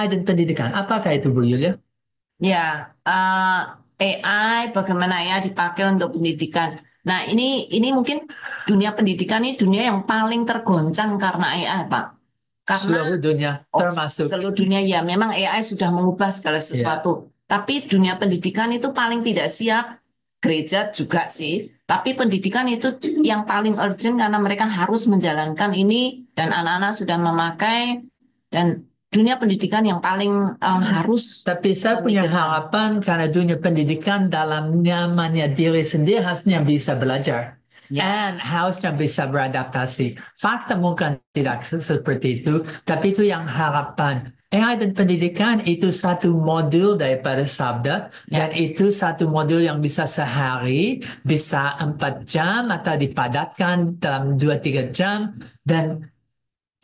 AI dan pendidikan. Apakah itu, Bu Yulia? Ya, AI bagaimana ya dipakai untuk pendidikan. Nah, ini mungkin dunia pendidikan ini dunia yang paling tergoncang karena AI, Pak. Karena Seluruh dunia termasuk. seluruh dunia ya memang AI sudah mengubah segala sesuatu. Tapi dunia pendidikan itu paling tidak siap. Gereja juga sih. Tapi pendidikan itu yang paling urgent karena mereka harus menjalankan ini dan anak-anak sudah memakai dan dunia pendidikan yang paling harus. Tapi saya punya memikirkan. harapan karena dunia pendidikan dalam nyamannya diri sendiri harusnya bisa belajar. Ya. Dan harusnya bisa beradaptasi. Fakta mungkin tidak seperti itu, tapi itu yang harapan. AI dan pendidikan itu satu modul daripada sabda, dan itu satu modul yang bisa sehari, bisa 4 jam atau dipadatkan dalam 2-3 jam, dan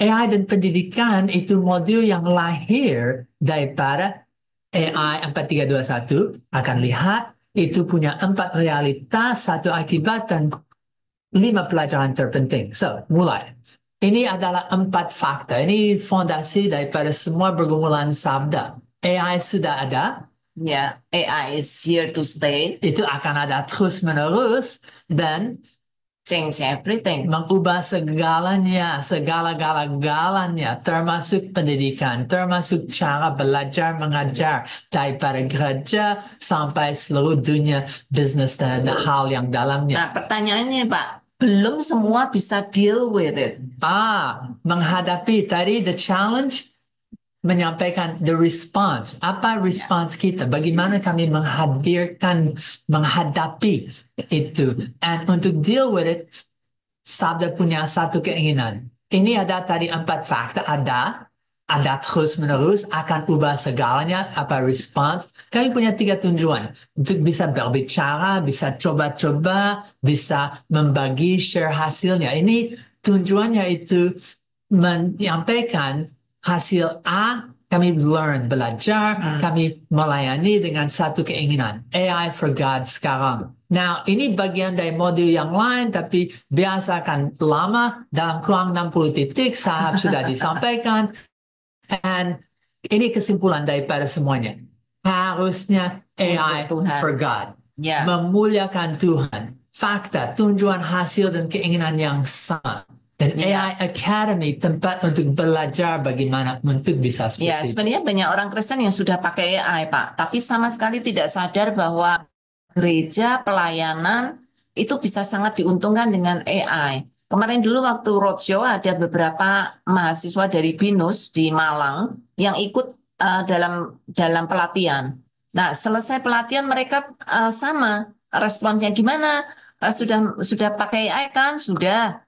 AI dan pendidikan itu modul yang lahir daripada AI 4321 akan lihat itu punya 4 realitas, 1 akibat, dan 5 pelajaran terpenting. So, mulai. Ini adalah 4 fakta. Ini fondasi daripada semua pergumulan sabda. AI sudah ada. Ya, AI is here to stay. Itu akan ada terus-menerus dan change everything. Mengubah segalanya, segala-galanya, termasuk pendidikan, termasuk cara belajar mengajar daripada gereja sampai seluruh dunia bisnis dan hal yang dalamnya. Nah, pertanyaannya Pak, belum semua bisa deal with it. Menghadapi tadi the challenge, menyampaikan the response. Apa response kita? Bagaimana kami menghadapi itu? And untuk deal with it, sabda punya satu keinginan. Ini ada tadi 4 fakta. Ada terus-menerus, akan ubah segalanya, apa response. Kami punya 3 tujuan. Untuk bisa berbicara, bisa coba-coba, bisa membagi, share hasilnya. Ini tujuannya itu menyampaikan hasil A, kami learn, belajar, kami melayani dengan satu keinginan. AI for God sekarang. Nah, ini bagian dari modul yang lain, tapi biasakan lama, dalam kurang 60 titik, sahab sudah disampaikan. Dan ini kesimpulan daripada semuanya. Harusnya AI for God. Memuliakan Tuhan. Fakta, tujuan, hasil, dan keinginan yang sama. Dan AI Academy tempat untuk belajar bagaimana untuk bisa seperti itu. Sebenarnya banyak orang Kristen yang sudah pakai AI, Pak. Tapi sama sekali tidak sadar bahwa gereja pelayanan itu bisa sangat diuntungkan dengan AI. Kemarin dulu waktu roadshow ada beberapa mahasiswa dari BINUS di Malang yang ikut dalam pelatihan. Nah, selesai pelatihan mereka sama responsnya gimana? Sudah pakai AI kan? Sudah.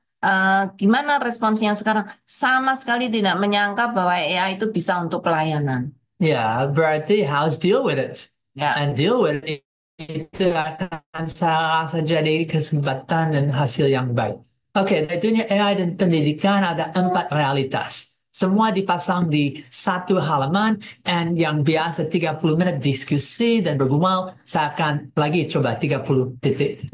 Gimana responsnya sekarang? Sama sekali tidak menyangka bahwa AI itu bisa untuk pelayanan. Ya, berarti harus deal with it. And deal with it itu akan saya rasa jadi kesempatan dan hasil yang baik. Oke, dari dunia AI dan pendidikan ada 4 realitas. Semua dipasang di satu halaman, dan yang biasa 30 menit diskusi dan bergumul, saya akan lagi coba 30 titik.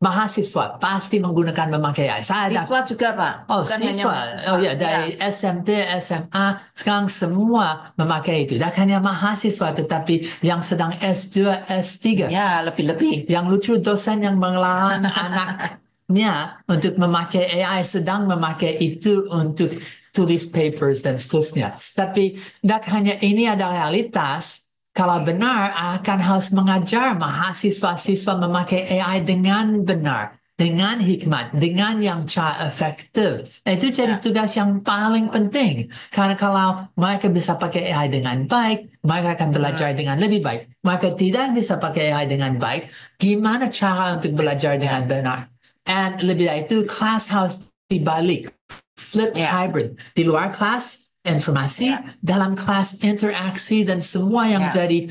Mahasiswa pasti menggunakan memakai AI. Siswa juga, Pak. Oh, siswa. Oh ya, dari SMP, SMA, sekarang semua memakai itu. Dan hanya mahasiswa, tetapi yang sedang S2, S3. Ya, lebih-lebih. Yang lucu, dosen yang mengelarang anaknya untuk memakai AI sedang memakai itu untuk tulis papers dan seterusnya. Tapi tidak hanya ini ada realitas. Kalau benar, akan harus mengajar mahasiswa-siswa memakai AI dengan benar, dengan hikmat, dengan yang cara efektif. Itu jadi tugas yang paling penting. Karena kalau mereka bisa pakai AI dengan baik, mereka akan belajar dengan lebih baik. Mereka tidak bisa pakai AI dengan baik, gimana cara untuk belajar dengan benar? Dan lebih dari itu, kelas harus dibalik. Flip hybrid. Di luar kelas, informasi, dalam kelas interaksi, dan semua yang jadi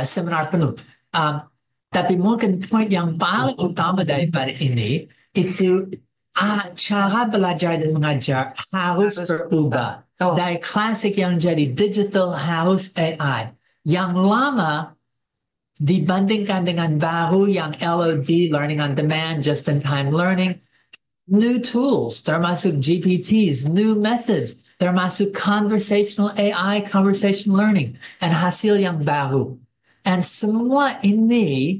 seminar penuh. Tapi mungkin poin yang paling utama daripada ini, itu cara belajar dan mengajar harus berubah. Dari klasik yang jadi digital harus AI. Yang lama dibandingkan dengan baru yang LOD, Learning on Demand, Just-in-Time Learning, new tools, termasuk GPTs, new methods, termasuk conversational AI, conversation learning, dan hasil yang baru. Dan semua ini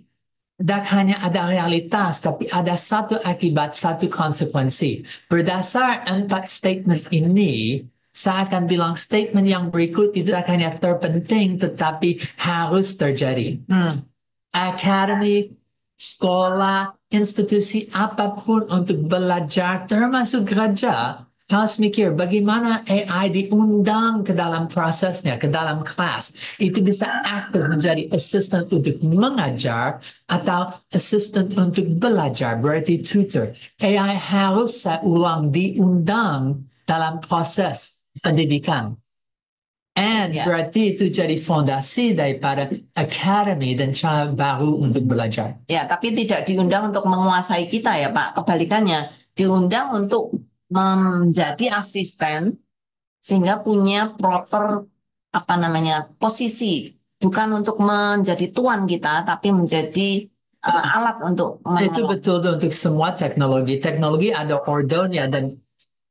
tidak hanya ada realitas, tapi ada satu akibat, satu konsekuensi. Berdasar 4 statement ini, saya akan bilang statement yang berikut tidak hanya terpenting, tetapi harus terjadi. Academy, sekolah, institusi apapun untuk belajar, termasuk gereja, harus mikir bagaimana AI diundang ke dalam prosesnya, ke dalam kelas. Itu bisa aktif menjadi assistant untuk mengajar atau assistant untuk belajar, berarti tutor. AI harus saya ulang diundang dalam proses pendidikan. And berarti itu jadi fondasi daripada academy dan cara baru untuk belajar. Ya, tapi tidak diundang untuk menguasai kita ya Pak. Kebalikannya, diundang untuk menjadi asisten sehingga punya proper posisi, bukan untuk menjadi tuan kita, tapi menjadi alat untuk itu betul untuk semua teknologi. Teknologi ada ordernya dan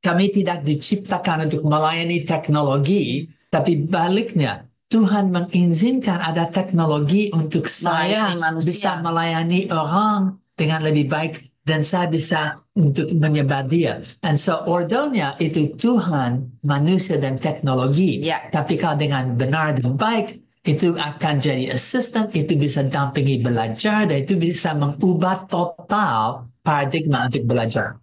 kami tidak diciptakan untuk melayani teknologi, tapi baliknya Tuhan mengizinkan ada teknologi untuk saya bisa melayani orang dengan lebih baik dan saya bisa untuk menyebar dia. Dan so ordernya itu Tuhan, manusia dan teknologi. Tapi kalau dengan benar dan baik, itu akan jadi assistant, itu bisa dampingi belajar, dan itu bisa mengubah total paradigma untuk belajar.